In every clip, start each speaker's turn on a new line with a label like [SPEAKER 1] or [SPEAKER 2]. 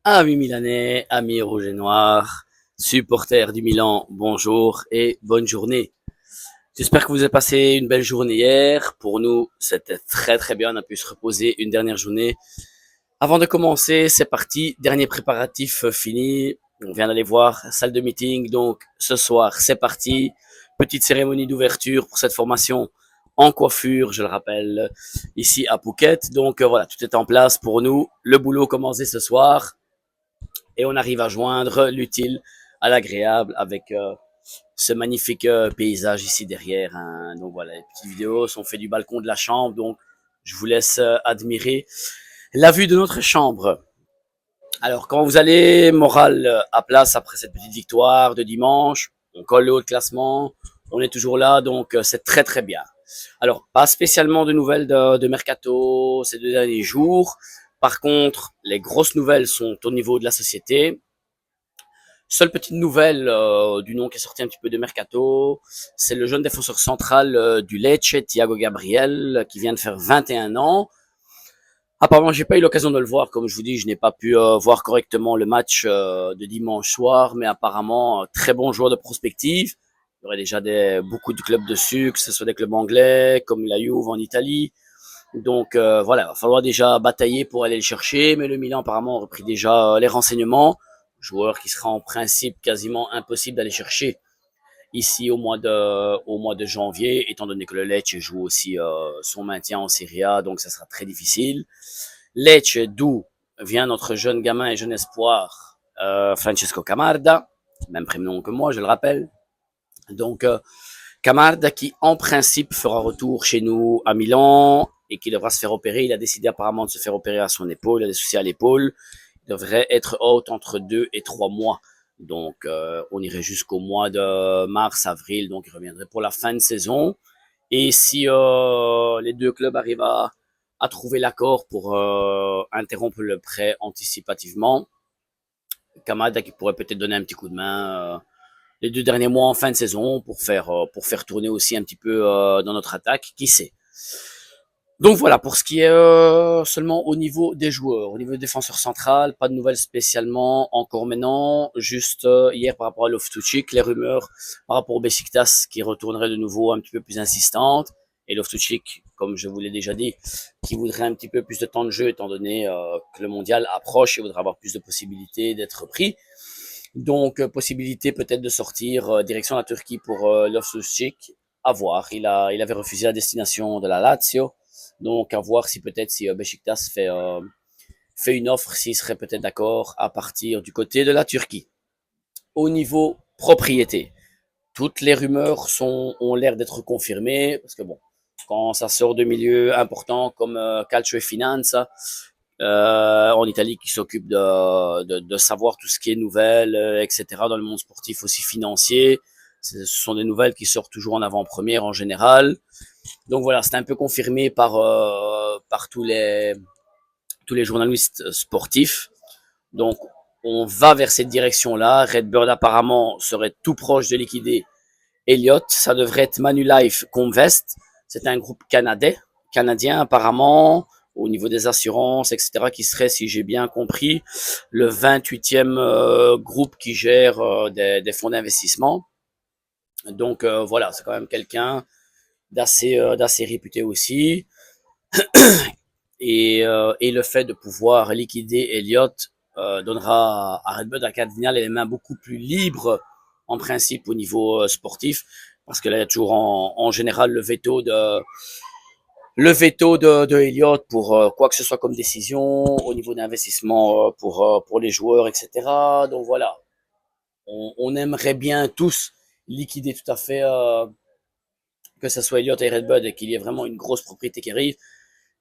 [SPEAKER 1] Amis milanais, amis rouges et noirs, supporters du Milan, bonjour et bonne journée. J'espère que vous avez passé une belle journée hier. Pour nous, c'était très très bien. On a pu se reposer une dernière journée. Avant de commencer, c'est parti. Dernier préparatif fini. On vient d'aller voir salle de meeting. Donc ce soir, c'est parti. Petite cérémonie d'ouverture pour cette formation en coiffure, je le rappelle, ici à Phuket. Donc voilà, tout est en place pour nous. Le boulot commence ce soir et on arrive à joindre l'utile à l'agréable avec ce magnifique paysage ici derrière, hein. Donc voilà, les petites vidéos sont faites du balcon de la chambre, donc je vous laisse admirer la vue de notre chambre. Alors quand vous allez, morale à place après cette petite victoire de dimanche, on colle le haut de classement, on est toujours là, donc c'est très très bien. Alors pas spécialement de nouvelles de mercato ces 2 derniers jours. Par contre, les grosses nouvelles sont au niveau de la société. Seule petite nouvelle du nom qui est sorti un petit peu de Mercato, c'est le jeune défenseur central du Lecce, Thiago Gabriel, qui vient de faire 21 ans. Apparemment, j'ai pas eu l'occasion de le voir, comme je vous dis, je n'ai pas pu voir correctement le match de dimanche soir, mais apparemment, très bon joueur de prospective. Il y aurait déjà beaucoup de clubs dessus, que ce soit des clubs anglais, comme la Juve en Italie. Donc voilà, il va falloir déjà batailler pour aller le chercher, mais le Milan apparemment a repris déjà les renseignements. Joueur qui sera en principe quasiment impossible d'aller chercher ici au mois de janvier, étant donné que le Lecce joue aussi son maintien en Serie A, donc ça sera très difficile. Lecce, d'où vient notre jeune gamin et jeune espoir, Francesco Camarda, même prénom que moi, je le rappelle. Donc Camarda qui en principe fera retour chez nous à Milan et qui devra se faire opérer. Il a décidé apparemment de se faire opérer à son épaule, il a des soucis à l'épaule. Il devrait être out entre 2 et 3 mois. Donc on irait jusqu'au mois de mars, avril, donc il reviendrait pour la fin de saison. Et si les deux clubs arrivent à trouver l'accord pour interrompre le prêt anticipativement, Kamada qui pourrait peut-être donner un petit coup de main les 2 derniers mois en fin de saison pour faire tourner aussi un petit peu dans notre attaque, qui sait. Donc voilà, pour ce qui est seulement au niveau des joueurs, au niveau défenseur central, pas de nouvelles spécialement encore maintenant, juste hier par rapport à Loftus-Cheek, les rumeurs par rapport au Besiktas qui retournerait de nouveau un petit peu plus insistantes, et Loftus-Cheek, comme je vous l'ai déjà dit, qui voudrait un petit peu plus de temps de jeu étant donné que le mondial approche et voudrait avoir plus de possibilités d'être pris. Donc, possibilité peut-être de sortir direction la Turquie pour Loftus-Cheek. À voir. Il avait refusé la destination de la Lazio. Donc, à voir si peut-être si Beşiktaş fait une offre, s'il serait peut-être d'accord à partir du côté de la Turquie. Au niveau propriété, toutes les rumeurs ont l'air d'être confirmées parce que bon, quand ça sort de milieux importants comme Calcio et Finance, en Italie qui s'occupe de savoir tout ce qui est nouvelles, etc. dans le monde sportif aussi financier. Ce sont des nouvelles qui sortent toujours en avant-première en général. Donc voilà, c'est un peu confirmé par tous les journalistes sportifs. Donc on va vers cette direction-là. Redbird apparemment serait tout proche de liquider Elliott. Ça devrait être Manulife Comvest. C'est un groupe canadien apparemment, au niveau des assurances, etc., qui serait, si j'ai bien compris, le 28e groupe qui gère des fonds d'investissement. Donc voilà, c'est quand même quelqu'un d'assez réputé aussi. Et le fait de pouvoir liquider Elliott donnera à Redbird à Cardinal les mains beaucoup plus libres en principe au niveau sportif, parce que là il y a toujours en général le veto de Elliott pour quoi que ce soit comme décision au niveau d'investissement pour les joueurs, etc. Donc voilà, on aimerait bien tous liquider tout à fait que ce soit Elliott et Redbird et qu'il y ait vraiment une grosse propriété qui arrive.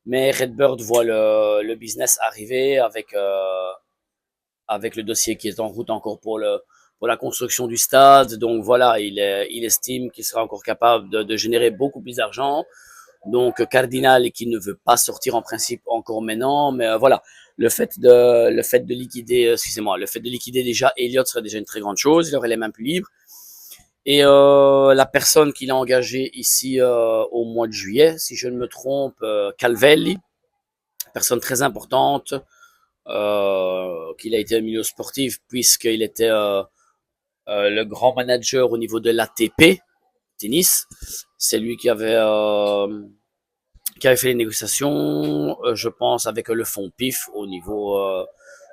[SPEAKER 1] Mais Redbird voit le business arriver avec le dossier qui est en route encore pour la construction du stade. Donc voilà, il estime qu'il sera encore capable de générer beaucoup plus d'argent. Donc Cardinal qui ne veut pas sortir en principe encore maintenant, mais voilà, le fait de liquider, excusez-moi, le fait de liquider déjà Elliott serait déjà une très grande chose. Il aurait les mains plus libres. Et la personne qu'il a engagée ici au mois de juillet, si je ne me trompe, Calvelli, personne très importante, qu'il a été au milieu sportif puisqu'il était le grand manager au niveau de l'ATP tennis. C'est lui qui avait fait les négociations, je pense, avec le fonds PIF au niveau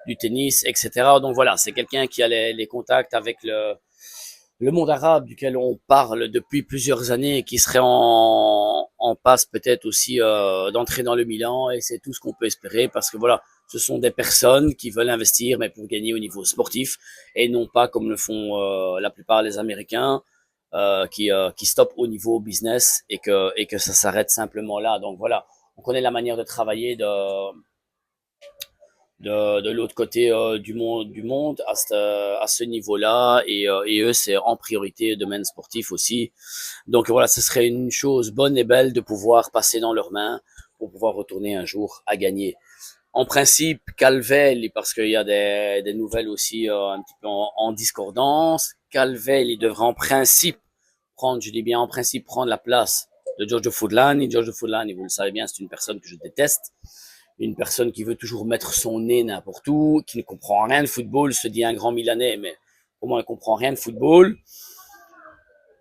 [SPEAKER 1] du tennis, etc. Donc voilà, c'est quelqu'un qui a les contacts avec le monde arabe duquel on parle depuis plusieurs années et qui serait en passe peut-être aussi d'entrer dans le Milan, et c'est tout ce qu'on peut espérer parce que voilà, ce sont des personnes qui veulent investir mais pour gagner au niveau sportif et non pas comme le font la plupart des Américains qui stoppent au niveau business et que ça s'arrête simplement là. Donc voilà, on connaît la manière de travailler de l'autre côté du monde à ce niveau-là et eux c'est en priorité le domaine sportif aussi. Donc voilà, ce serait une chose bonne et belle de pouvoir passer dans leurs mains pour pouvoir retourner un jour à gagner. En principe, Calvel, parce qu'il y a des nouvelles aussi un petit peu en discordance, Calvel, il devrait en principe prendre, je dis bien en principe, prendre la place de Giorgio Furlani. Giorgio Furlani, vous le savez bien, c'est une personne que je déteste. Une personne qui veut toujours mettre son nez n'importe où, qui ne comprend rien de football, se dit un grand Milanais, mais comment il comprend rien de football.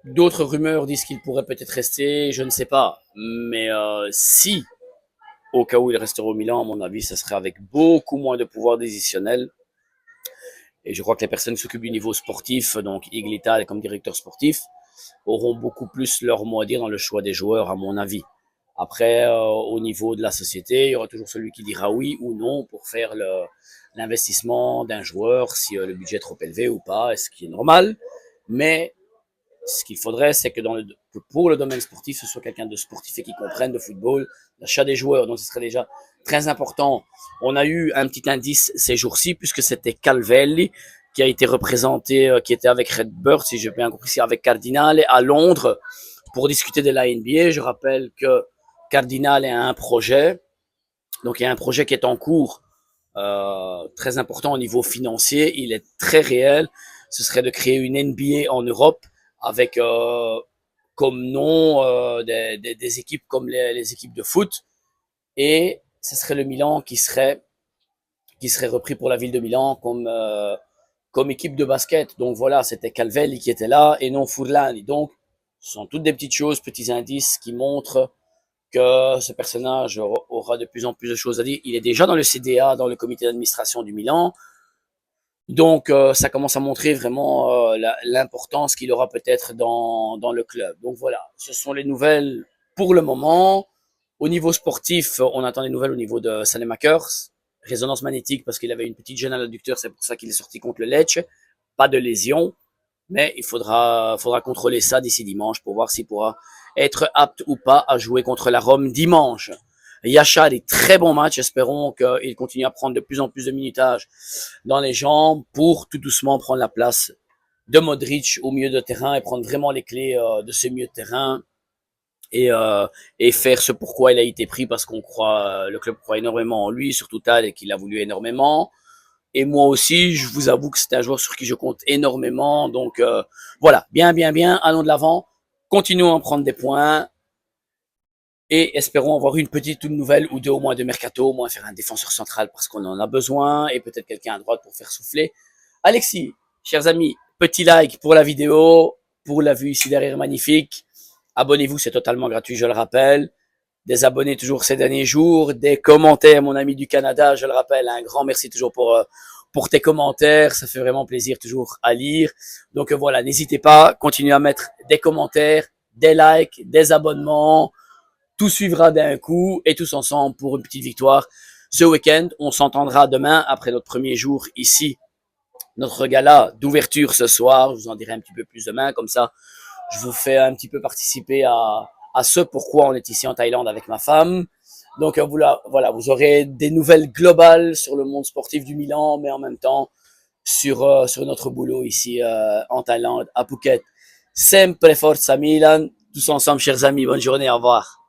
[SPEAKER 1] D'autres rumeurs disent qu'il pourrait peut-être rester, je ne sais pas. Mais si, au cas où il resterait au Milan, à mon avis, ça serait avec beaucoup moins de pouvoir décisionnel. Et je crois que les personnes qui s'occupent du niveau sportif, donc Iglita comme directeur sportif, auront beaucoup plus leur mot à dire dans le choix des joueurs, à mon avis. Après, au niveau de la société, il y aura toujours celui qui dira oui ou non pour faire l'investissement d'un joueur, si le budget est trop élevé ou pas, et ce qui est normal. Mais ce qu'il faudrait, c'est que pour le domaine sportif, ce soit quelqu'un de sportif et qui comprenne de football, l'achat des joueurs. Donc, ce serait déjà très important. On a eu un petit indice ces jours-ci, puisque c'était Calvelli qui a été représenté, qui était avec Redbird, si j'ai bien compris, avec Cardinal à Londres pour discuter de la NBA. Je rappelle que Cardinal a un projet. Donc, il y a un projet qui est en cours, très important au niveau financier. Il est très réel. Ce serait de créer une NBA en Europe avec comme nom des équipes comme les équipes de foot. Et ce serait le Milan qui serait repris pour la ville de Milan comme équipe de basket. Donc voilà, c'était Calvelli qui était là et non Furlani. Donc, ce sont toutes des petites choses, petits indices qui montrent que ce personnage aura de plus en plus de choses à dire. Il est déjà dans le CDA, dans le comité d'administration du Milan. Donc, ça commence à montrer vraiment l'importance qu'il aura peut-être dans le club. Donc voilà, ce sont les nouvelles pour le moment. Au niveau sportif, on attend des nouvelles au niveau de Salemakers. Résonance magnétique parce qu'il avait une petite gêne à l'adducteur, c'est pour ça qu'il est sorti contre le Lecce. Pas de lésion, mais il faudra contrôler ça d'ici dimanche pour voir s'il pourra être apte ou pas à jouer contre la Rome dimanche. Yachar, des très bons matchs. Espérons qu'il continue à prendre de plus en plus de minutage dans les jambes pour tout doucement prendre la place de Modric au milieu de terrain et prendre vraiment les clés de ce milieu de terrain et faire ce pourquoi il a été pris parce qu'on croit, le club croit énormément en lui, surtout Tal, et qu'il a voulu énormément. Et moi aussi, je vous avoue que c'est un joueur sur qui je compte énormément. Donc voilà, bien, allons de l'avant, continuons à prendre des points. Et espérons avoir une petite nouvelle ou deux au moins de mercato, au moins faire un défenseur central parce qu'on en a besoin et peut-être quelqu'un à droite pour faire souffler. Alexis, chers amis, petit like pour la vidéo, pour la vue ici derrière magnifique. Abonnez-vous, c'est totalement gratuit, je le rappelle. Des abonnés toujours ces derniers jours, des commentaires, mon ami du Canada, je le rappelle, un grand merci toujours pour tes commentaires, ça fait vraiment plaisir toujours à lire. Donc voilà, n'hésitez pas, continuez à mettre des commentaires, des likes, des abonnements. Tout suivra d'un coup et tous ensemble pour une petite victoire ce week-end. On s'entendra demain après notre premier jour ici, notre gala d'ouverture ce soir. Je vous en dirai un petit peu plus demain, comme ça je vous fais un petit peu participer à ce pourquoi on est ici en Thaïlande avec ma femme. Donc voilà, vous aurez des nouvelles globales sur le monde sportif du Milan, mais en même temps sur notre boulot ici en Thaïlande, à Phuket. Sempre Forza Milan, tous ensemble chers amis, bonne journée, au revoir.